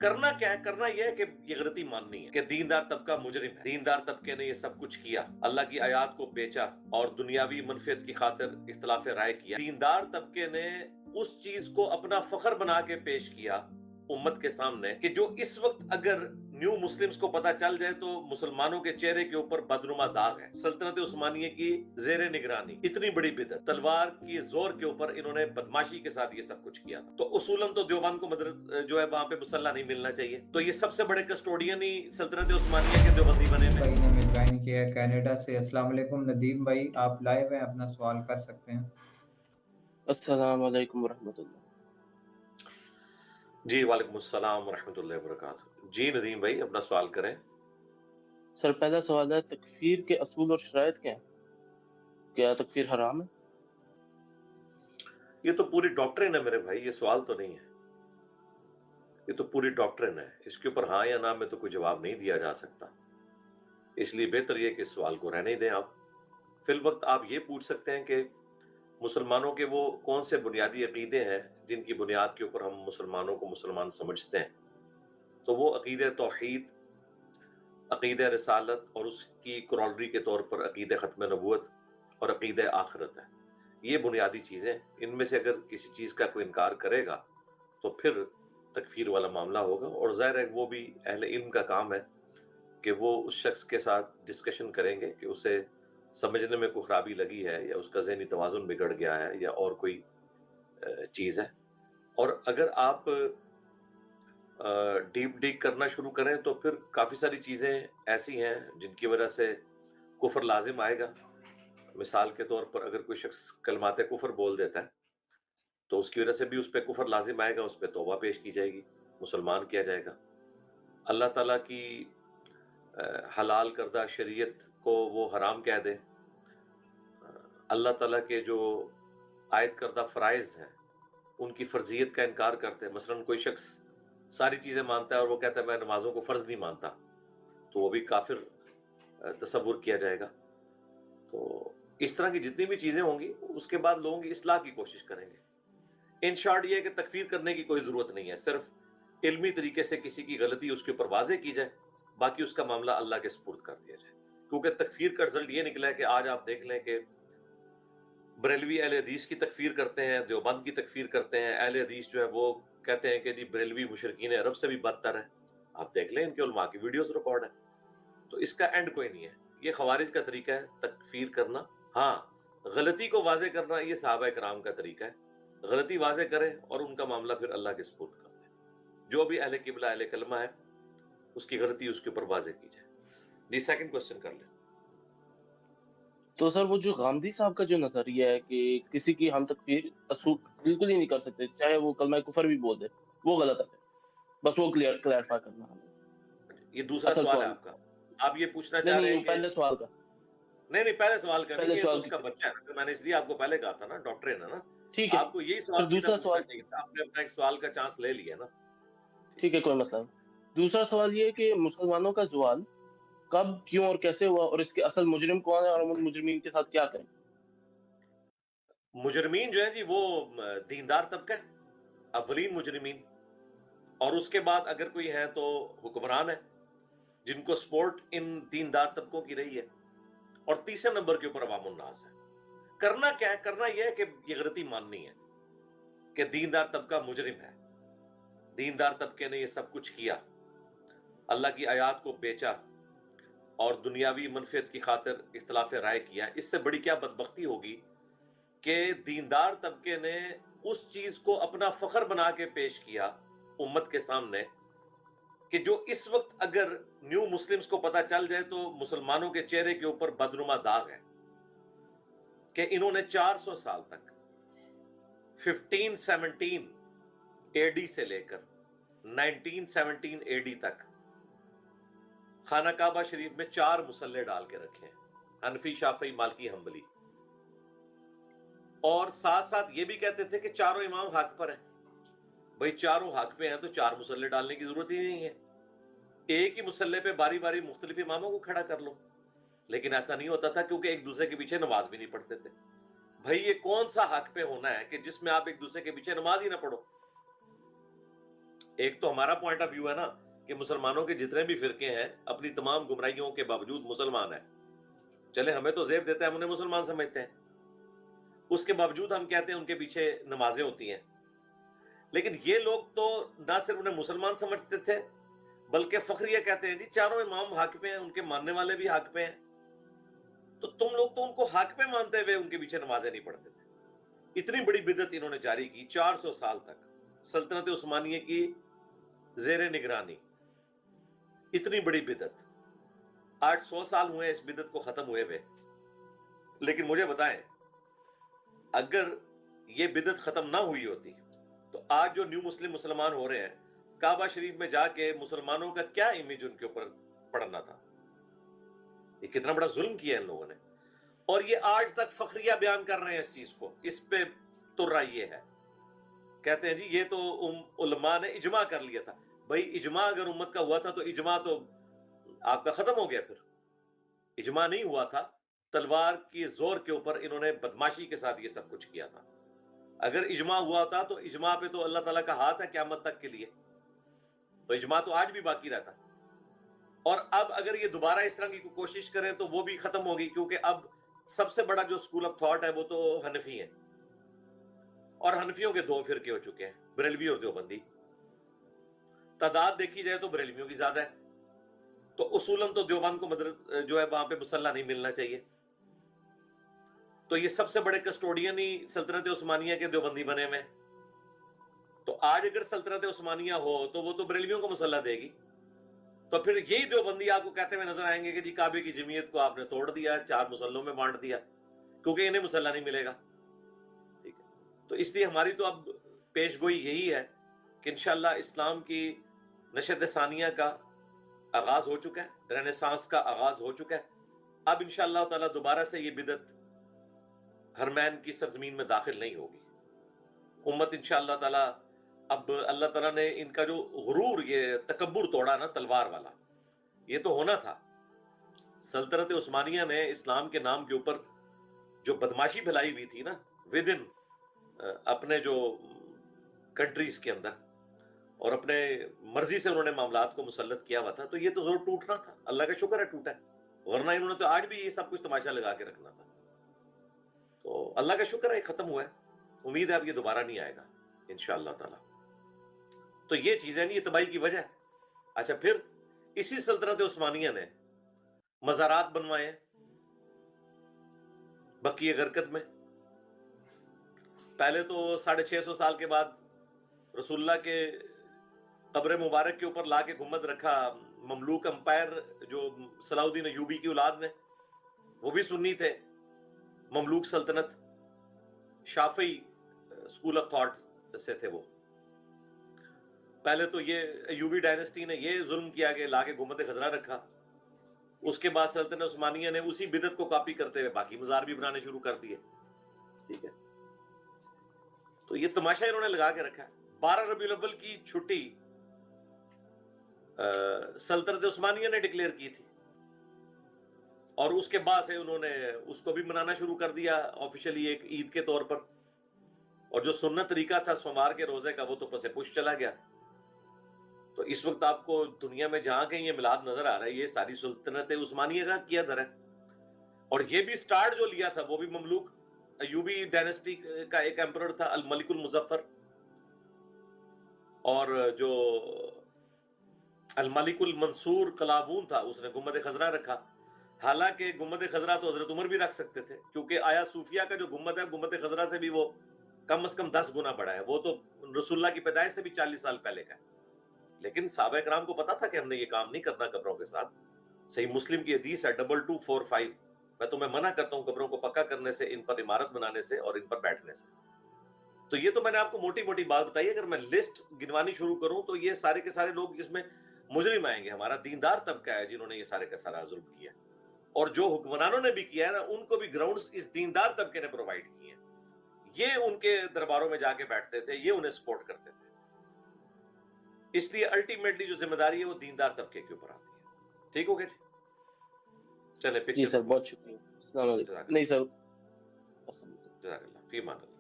کرنا کیا ہے؟ کرنا یہ ہے کہ یہ غلطی ماننی ہے کہ دیندار طبقہ مجرم ہے، دیندار طبقے نے یہ سب کچھ کیا، اللہ کی آیات کو بیچا اور دنیاوی منفعت کی خاطر اختلاف رائے کیا۔ دیندار طبقے نے اس چیز کو اپنا فخر بنا کے پیش کیا امت کے سامنے کہ جو اس وقت اگر نیو مسلمز کو پتا چل جائے تو مسلمانوں کے چہرے کے اوپر بدنما داغ ہے۔ سلطنت عثمانیہ کی زیر نگرانی اتنی بڑی بدعت، تلوار کی زور کے اوپر انہوں نے بدماشی کے ساتھ یہ سب کچھ کیا تھا۔ تو اصولاً تو دیوبند کو جو ہے وہاں پہ مسلح نہیں ملنا چاہیے، تو یہ سب سے بڑے کسٹوڈین ہی سلطنت عثمانیہ کے دیوبندی بنے ہوئے۔ بھائی نے مل جوائن کیا ہے کینیڈا سے۔ السلام علیکم ندیم بھائی، آپ لائیو ہیں، اپنا سوال کر سکتے ہیں۔ السلام علیکم ورحمۃ اللہ۔ جی وعلیکم السلام ورحمۃ اللہ وبرکاتہ۔ جی ندیم بھائی اپنا سوال کریں۔ سر پہلا سوال ہے، تکفیر کے اصول اور شرائط کیا ہیں؟ کیا تکفیر حرام ہے؟ یہ تو پوری ڈاکٹرن ہے میرے بھائی، یہ سوال تو نہیں ہے، یہ تو پوری ڈاکٹرن ہے، اس کے اوپر ہاں یا نہ میں تو کوئی جواب نہیں دیا جا سکتا، اس لیے بہتر یہ کہ اس سوال کو رہنے دیں آپ۔ فی الوقت آپ یہ پوچھ سکتے ہیں کہ مسلمانوں کے وہ کون سے بنیادی عقیدے ہیں جن کی بنیاد کے اوپر ہم مسلمانوں کو مسلمان سمجھتے ہیں، تو وہ عقیدہ توحید، عقیدہ رسالت اور اس کی کرالری کے طور پر عقیدہ ختم نبوت اور عقیدہ آخرت ہے۔ یہ بنیادی چیزیں، ان میں سے اگر کسی چیز کا کوئی انکار کرے گا تو پھر تکفیر والا معاملہ ہوگا، اور ظاہر ہے وہ بھی اہل علم کا کام ہے کہ وہ اس شخص کے ساتھ ڈسکشن کریں گے کہ اسے سمجھنے میں کوئی خرابی لگی ہے یا اس کا ذہنی توازن بگڑ گیا ہے یا اور کوئی چیز ہے۔ اور اگر آپ ڈیپ ڈیگ کرنا شروع کریں تو پھر کافی ساری چیزیں ایسی ہیں جن کی وجہ سے کفر لازم آئے گا۔ مثال کے طور پر اگر کوئی شخص کلمات کفر بول دیتا ہے تو اس کی وجہ سے بھی اس پہ کفر لازم آئے گا، اس پہ توبہ پیش کی جائے گی، مسلمان کیا جائے گا۔ اللہ تعالیٰ کی حلال کردہ شریعت کو وہ حرام کہہ دے، اللہ تعالیٰ کے جو عائد کردہ فرائض ہیں ان کی فرضیت کا انکار کرتے ہیں۔ مثلا کوئی شخص ساری چیزیں مانتا ہے اور وہ کہتا ہے میں نمازوں کو فرض نہیں مانتا، تو وہ بھی کافر تصور کیا جائے گا۔ تو اس طرح کی جتنی بھی چیزیں ہوں گی اس کے بعد لوگوں کی اصلاح کی کوشش کریں گے۔ ان شارٹ یہ ہے کہ تکفیر کرنے کی کوئی ضرورت نہیں ہے، صرف علمی طریقے سے کسی کی غلطی اس کے اوپر واضح کی جائے، باقی اس کا معاملہ اللہ کے سپرد کر دیا جائے۔ کیونکہ تکفیر کا رزلٹ یہ نکلا ہے کہ آج آپ دیکھ لیں کہ بریلوی اہل حدیث کی تکفیر کرتے ہیں، دیوبند کی تکفیر کرتے ہیں، اہل حدیث جو ہے وہ کہتے ہیں کہ جی بریلوی مشرکین عرب سے بھی بدتر ہے، آپ دیکھ لیں ان کے علماء کی ویڈیوز ریکارڈ ہے۔ تو اس کا اینڈ کوئی نہیں ہے، یہ خوارج کا طریقہ ہے تکفیر کرنا۔ ہاں غلطی کو واضح کرنا یہ صحابہ کرام کا طریقہ ہے، غلطی واضح کریں اور ان کا معاملہ پھر اللہ کے سپرد کر دیں۔ جو بھی اہل قبلہ اہل کلمہ ہے اس کی غلطی اس کے اوپر واضح کی جائے۔ جی سیکنڈ کوسچن کر لیں۔ تو سر وہ جو غامدی صاحب کا جو نظریہ ہے کہ کسی کی ہم تکفیر اصول بالکل ہی نہیں کر سکتے، چاہے وہ کلمہ کفر بھی بول دے، وہ غلط ہے، بس وہ کلیئرفائی کرنا ہمیں۔ یہ دوسرا اصل سوال ہے سوال آپ کا، آپ یہ پوچھنا چاہ رہے نہیں ہیں کہ پہلے سوال کا، نہیں پہلے سوال کا نہیں، پہلے یہ تو سوال اس کی کا بچہ ہے نا، میں نے اس لیے آپ کو پہلے کہا تھا نا، ڈاکٹرین ہے نا، ٹھیک ہے آپ کو یہی پھر سوال سیدھا دوسرا پوچھنا سوال، چاہیے تھا، آپ نے اپنا ایک سوال کا چانس لے لیا نا۔ ٹھیک ہے کوئی مسئلہ نہیں۔ دوسرا سوال یہ ہے کہ مسلمانوں کا زوال کب، کیوں اور کیسے ہوا، اور اس کے اصل مجرم کون ہے، اور ہم ان مجرمین کے ساتھ کیا کریں؟ مجرمین جو ہے جی وہ دیندار طبقہ ہے، اولین مجرمین، اور اس کے بعد اگر کوئی ہے تو حکمران ہے جن کو سپورٹ ان دیندار طبقوں کی رہی ہے، اور تیسرے نمبر کے اوپر عوام الناس ہے۔ کرنا کیا ہے؟ کرنا یہ ہے کہ یہ غلطی ماننی ہے کہ دیندار طبقہ مجرم ہے، دیندار طبقے نے یہ سب کچھ کیا، اللہ کی آیات کو بیچا اور دنیاوی منفعت کی خاطر اختلاف رائے کیا۔ اس سے بڑی کیا بدبختی ہوگی کہ دیندار طبقے نے اس چیز کو اپنا فخر بنا کے پیش کیا امت کے سامنے کہ جو اس وقت اگر نیو مسلمز کو پتا چل جائے تو مسلمانوں کے چہرے کے اوپر بدنما داغ ہے کہ انہوں نے 400 سال تک 1517 اے ڈی سے لے کر 1917 اے ڈی تک خانہ کعبہ شریف میں 4 مصلے ڈال کے رکھے ہیں، حنفی، شافعی، مالکی، حنبلی، اور ساتھ ساتھ یہ بھی کہتے تھے کہ چاروں امام حق پر ہیں۔ بھئی چاروں حق پہ ہیں تو 4 مصلے ڈالنے کی ضرورت ہی نہیں ہے، ایک ہی مصلے پہ باری باری مختلف اماموں کو کھڑا کر لو۔ لیکن ایسا نہیں ہوتا تھا کیونکہ ایک دوسرے کے پیچھے نماز بھی نہیں پڑھتے تھے۔ بھئی یہ کون سا حق پہ ہونا ہے کہ جس میں آپ ایک دوسرے کے پیچھے نماز ہی نہ پڑھو؟ ایک تو ہمارا پوائنٹ آف ویو ہے نا کہ مسلمانوں کے جتنے بھی فرقے ہیں اپنی تمام گمراہیوں کے باوجود مسلمان ہیں. چلے ہمیں تو زیب دیتا ہے, ہم انہیں مسلمان سمجھتے ہیں, اس کے باوجود ہم کہتے ہیں ان کے پیچھے نمازیں ہوتی ہیں. لیکن یہ لوگ تو نہ صرف انہیں مسلمان سمجھتے تھے بلکہ فخریہ کہتے ہیں جی چاروں امام حق پہ ہیں, ان کے ماننے والے بھی حق پہ ہیں. تو تم لوگ تو ان کو حق پہ مانتے ہوئے ان کے پیچھے نمازیں نہیں پڑھتے تھے. اتنی بڑی بدعت انہوں نے جاری کی 400 سال تک سلطنت عثمانیہ کی زیر نگرانی. اتنی بڑی بدعت 800 سال ہوئے اس بدعت کو ختم ہوئے ہوئے. لیکن مجھے بتائیں اگر یہ بدعت ختم نہ ہوئی ہوتی تو آج جو نیو مسلم مسلمان ہو رہے ہیں کعبہ شریف میں جا کے مسلمانوں کا کیا امیج ان کے اوپر پڑنا تھا. یہ کتنا بڑا ظلم کیا ہے ان لوگوں نے, اور یہ آج تک فخریہ بیان کر رہے ہیں اس چیز کو. اس پہ ترا یہ ہے, کہتے ہیں جی یہ تو علماء نے اجماع کر لیا تھا. بھائی اجماع اگر امت کا ہوا تھا تو اجماع تو آپ کا ختم ہو گیا. پھر اجماع نہیں ہوا تھا, تلوار کی زور کے اوپر انہوں نے بدماشی کے ساتھ یہ سب کچھ کیا تھا. اگر اجماع ہوا تھا تو اجماع پہ تو اللہ تعالیٰ کا ہاتھ ہے قیامت تک کے لیے, تو اجماع تو آج بھی باقی رہتا. اور اب اگر یہ دوبارہ اس طرح کی کوشش کریں تو وہ بھی ختم ہوگی, کیونکہ اب سب سے بڑا جو سکول آف تھاٹ ہے وہ تو حنفی ہے, اور حنفیوں کے 2 فرقے ہو چکے ہیں, بریلوی اور دیوبندی. تعداد دیکھی جائے تو بریلویوں کی زیادہ ہے, تو اصولاً تو دیوبند کو جو ہے وہاں پہ مسلح نہیں ملنا چاہیے. تو یہ سب سے بڑے کسٹوڈین ہی سلطنت عثمانیہ کے دیوبندی بنے ہوئے. تو آج اگر سلطنت عثمانیہ ہو تو وہ تو بریلویوں کو مسلح دے گی. تو پھر یہی دیوبندی آپ کو کہتے ہوئے نظر آئیں گے کہ جی کعبے کی جمعیت کو آپ نے توڑ دیا, 4 مسلوں میں بانٹ دیا, کیونکہ انہیں مسلح نہیں ملے گا. ٹھیک ہے, تو اس لیے ہماری تو اب پیش گوئی یہی ہے کہ انشاءاللہ اسلام کی نشت ثانیہ کا آغاز ہو چکا ہے, رینیسانس کا آغاز ہو چکا ہے. اب انشاءاللہ تعالیٰ دوبارہ سے یہ بدعت حرمین کی سرزمین میں داخل نہیں ہوگی. امت انشاءاللہ تعالیٰ اب اللہ تعالیٰ نے ان کا جو غرور, یہ تکبر توڑا نا تلوار والا, یہ تو ہونا تھا. سلطنت عثمانیہ نے اسلام کے نام کے اوپر جو بدماشی پھیلائی ہوئی تھی نا ود ان اپنے جو کنٹریز کے اندر, اور اپنے مرضی سے انہوں نے معاملات کو مسلط کیا ہوا تھا, تو یہ تو زور ٹوٹنا تھا. اللہ کا شکر ہے ٹوٹا ہے, ورنہ انہوں نے تو آج بھی یہ سب کچھ تماشا لگا کے رکھنا تھا. تو اللہ کا شکر ہے ختم ہوا ہے, امید ہے اب یہ دوبارہ نہیں آئے گا انشاءاللہ تعالیٰ. تو یہ چیزیں نہیں, یہ تباہی کی وجہ ہے. اچھا, پھر اسی سلطنت عثمانیہ نے مزارات بنوائے بقیہ غرقد میں. پہلے تو 650 سال کے بعد رسول اللہ کے قبر مبارک کے اوپر لا کے گنبد رکھا مملوک امپائر جو صلاح الدین ایوبی کی اولاد نے, وہ بھی سنی تھے, مملوک سلطنت, شافعی سکول آف تھاٹ سے تھے وہ. پہلے تو یہ ایوبی ڈائنسٹی نے یہ ظلم کیا کہ لا کے گنبد خضرا رکھا. اس کے بعد سلطنت عثمانیہ نے اسی بدعت کو کاپی کرتے ہوئے باقی مزار بھی بنانے شروع کر دیے. ٹھیک ہے, تو یہ تماشا انہوں نے لگا کے رکھا ہے. 12 ربیع الاول کی چھٹی سلطنت عثمانیہ نے ڈکلیئر کی تھی, اور اس کے بعد سے انہوں نے اس کو بھی منانا شروع کر دیا آفیشلی ایک عید کے طور پر. اور جو سنت طریقہ تھا سوموار کے روزے کا وہ تو پس پش چلا گیا. تو اس وقت آپ کو دنیا میں جہاں کہیں یہ میلاد نظر آ رہا ہے, یہ ساری سلطنت عثمانیہ کا کیا در ہے. اور یہ بھی سٹارٹ جو لیا تھا وہ بھی مملوک ایوبی ڈائنسٹی کا ایک ایمپرر تھا الملک المظفر, اور جو الملک المنصور قلاوون تھا اس نے گنبد خضرا رکھا. حالانکہ گنبد خضرا تو حضرت عمر بھی رکھ سکتے تھے, کیونکہ آیا صوفیہ کا جو گنبد ہے گنبد خضرا سے بھی وہ کم از کم 10 گنا بڑا ہے. وہ تو رسول اللہ کی پیدائش سے بھی 40 سال پہلے کا ہے. لیکن صحابہ کرام کو پتا تھا کہ ہم نے یہ کام نہیں کرنا قبروں کے ساتھ. صحیح مسلم کی حدیث ہے 2245, میں تمہیں منع کرتا ہوں قبروں کو پکا کرنے سے, ان پر عمارت بنانے سے اور ان پر بیٹھنے سے. تو یہ تو میں نے آپ کو موٹی موٹی بات بتائی. اگر میں لسٹ گنوانی شروع کروں تو یہ سارے کے سارے لوگ اس میں مجرم آئیں گے. ہمارا دیندار طبقہ ہے جنہوں نے یہ سارے کا سارا ظلم کیا, اور جو حکمرانوں نے بھی کیا ہے نا ان کو بھی گراؤنڈز اس دیندار طبقے نے پرووائڈ کیے ہیں. یہ ان کے درباروں میں جا کے بیٹھتے تھے, یہ انہیں سپورٹ کرتے تھے. اس لیے الٹیمیٹلی جو ذمہ داری ہے وہ دیندار طبقے کے اوپر آتی ہے. ٹھیک ہو گیا جی, چلے جی پکچر. سر, بہت شکریہ. السلام علیکم. نہیں سر, جزاک اللہ, فی امان اللہ.